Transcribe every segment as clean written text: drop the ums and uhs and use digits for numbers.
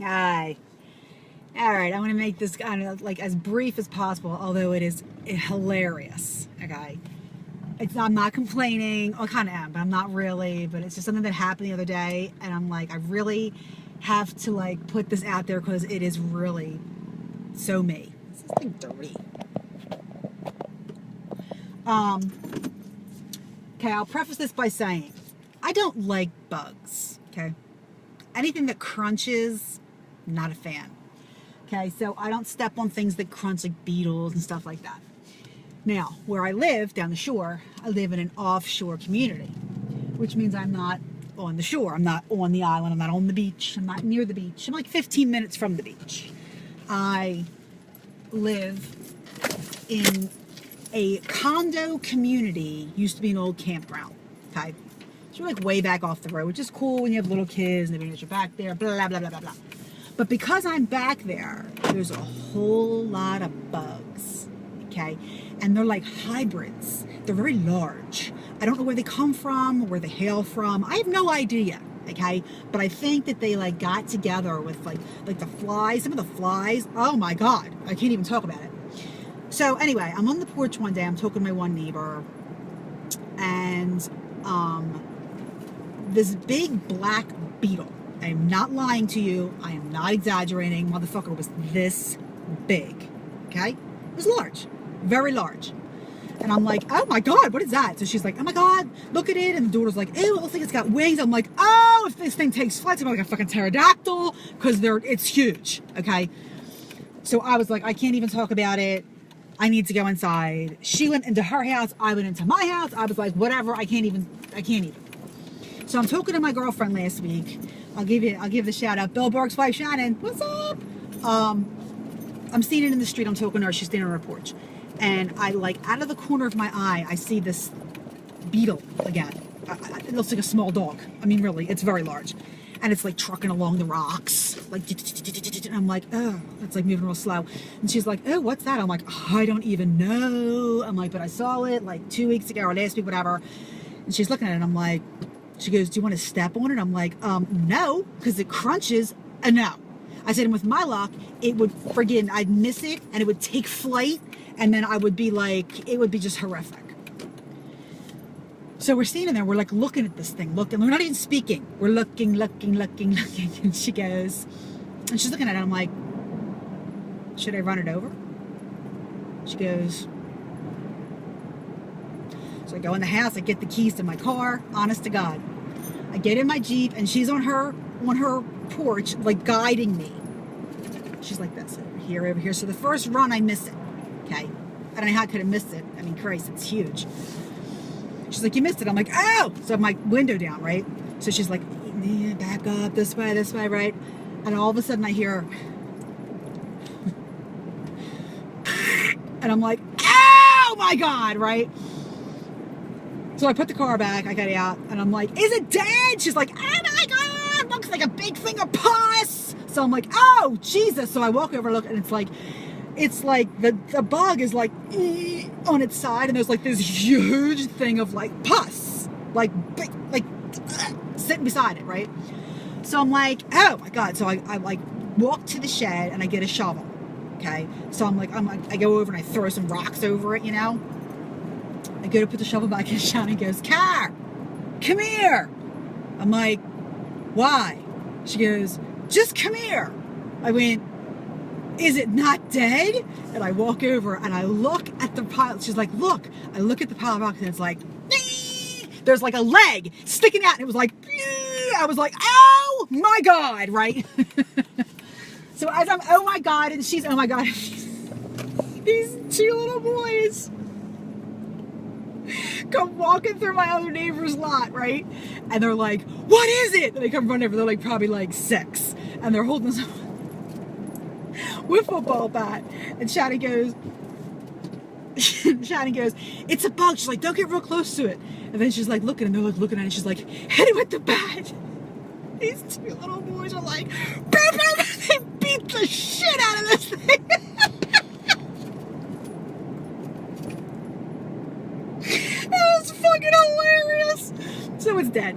Hi. All right, I'm going to make this kind of like as brief as possible, although it is hilarious. Okay. I'm not complaining. I kind of am, but I'm not really. But it's just something that happened the other day, and I'm like, I really have to like put this out there because it is really so me. This is like dirty. Okay, I'll preface this by saying I don't like bugs. Okay, anything that crunches, not a fan. Okay, so I don't step on things that crunch like beetles and stuff like that. Now, where I live down the shore, I live in an offshore community, which means I'm not on the shore. I'm not on the island. I'm not on the beach. I'm not near the beach. I'm like 15 minutes from the beach. I live in a condo community, used to be an old campground. Okay, so we're like way back off the road, which is cool when you have little kids and everything that you're back there, blah, blah, blah, blah, blah, blah. But because I'm back there, there's a whole lot of bugs, okay? And they're like hybrids. They're very large. I don't know where they come from, where they hail from. I have no idea, okay? But I think that they like got together with like the flies, some of the flies. Oh my God, I can't even talk about it. So anyway, I'm on the porch one day, I'm talking to my one neighbor, and this big black beetle, I am not lying to you, I am not exaggerating, motherfucker was this big, okay? It was large, very large. And I'm like, oh my God, what is that? So she's like, oh my God, look at it. And the daughter's like, ew, it looks like it's got wings. I'm like, oh, if this thing takes flight, it's gonna be like a fucking pterodactyl, because it's huge, okay? So I was like, I can't even talk about it. I need to go inside. She went into her house, I went into my house. I was like, whatever, I can't even. So I'm talking to my girlfriend last week. I'll give the shout out. Bill Burke's wife, Shannon. What's up? I'm seeing it in the street. I'm talking to her. She's standing on her porch. And I like, out of the corner of my eye, I see this beetle again. It looks like a small dog. I mean, really, it's very large. And it's like trucking along the rocks. Like, and I'm like, oh, it's like moving real slow. And she's like, oh, what's that? I'm like, oh, I don't even know. I'm like, but I saw it like 2 weeks ago or last week, whatever. And she's looking at it and I'm like, she goes, do you want to step on it? I'm like, no, because it crunches. No. I said, and with my luck, it would friggin', I'd miss it and it would take flight. And then I would be like, it would be just horrific. So we're standing there, we're like looking at this thing, looking, we're not even speaking. We're looking. And she goes, and she's looking at it, I'm like, should I run it over? She goes, so I go in the house, I get the keys to my car, honest to God. I get in my Jeep and she's on her porch, like guiding me. She's like this, over here. So the first run, I miss it, okay? I don't know how I could have missed it. I mean, Christ, it's huge. She's like, you missed it. I'm like, oh! So I have my window down, right? So she's like, back up, this way, right? And all of a sudden I hear her. And I'm like, oh my God, right? So I put the car back, I got it out, and I'm like, is it dead? She's like, oh my God, looks like a big finger pus. So I'm like, oh, Jesus. So I walk over, look, and it's like the bug is like on its side, and there's like this huge thing of like pus, like big, like sitting beside it, right? So I'm like, oh my God. So I like walk to the shed and I get a shovel, okay? So I go over and I throw some rocks over it, you know? I go to put the shovel back in, Shannon goes, Car, come here. I'm like, why? She goes, just come here. I went, is it not dead? And I walk over and I look at the pile. She's like, look. I look at the pile of rocks and it's like, there's like a leg sticking out. And it was like, I was like, oh my God, right? So as I'm, oh my God, and she's, oh my God. These two little boys come walking through my other neighbor's lot, right? And they're like, what is it? And they come running over. They're like probably like 6. And they're holding this with football bat. And Shannon goes, it's a bug. She's like, don't get real close to it. And then she's like looking, and they're like looking at it. She's like, hit it with the bat. These two little boys are like, they beat the shit out of this thing. It was fucking hilarious. So it's dead.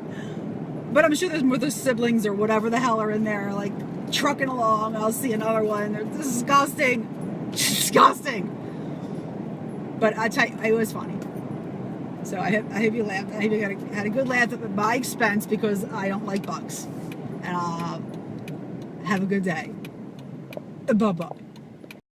But I'm sure there's more of those siblings or whatever the hell are in there, like trucking along. I'll see another one. They're disgusting. Disgusting. But I tell you, it was funny. So I hope you laughed. I hope you had a good laugh at my expense because I don't like bugs. And have a good day. Bye-bye.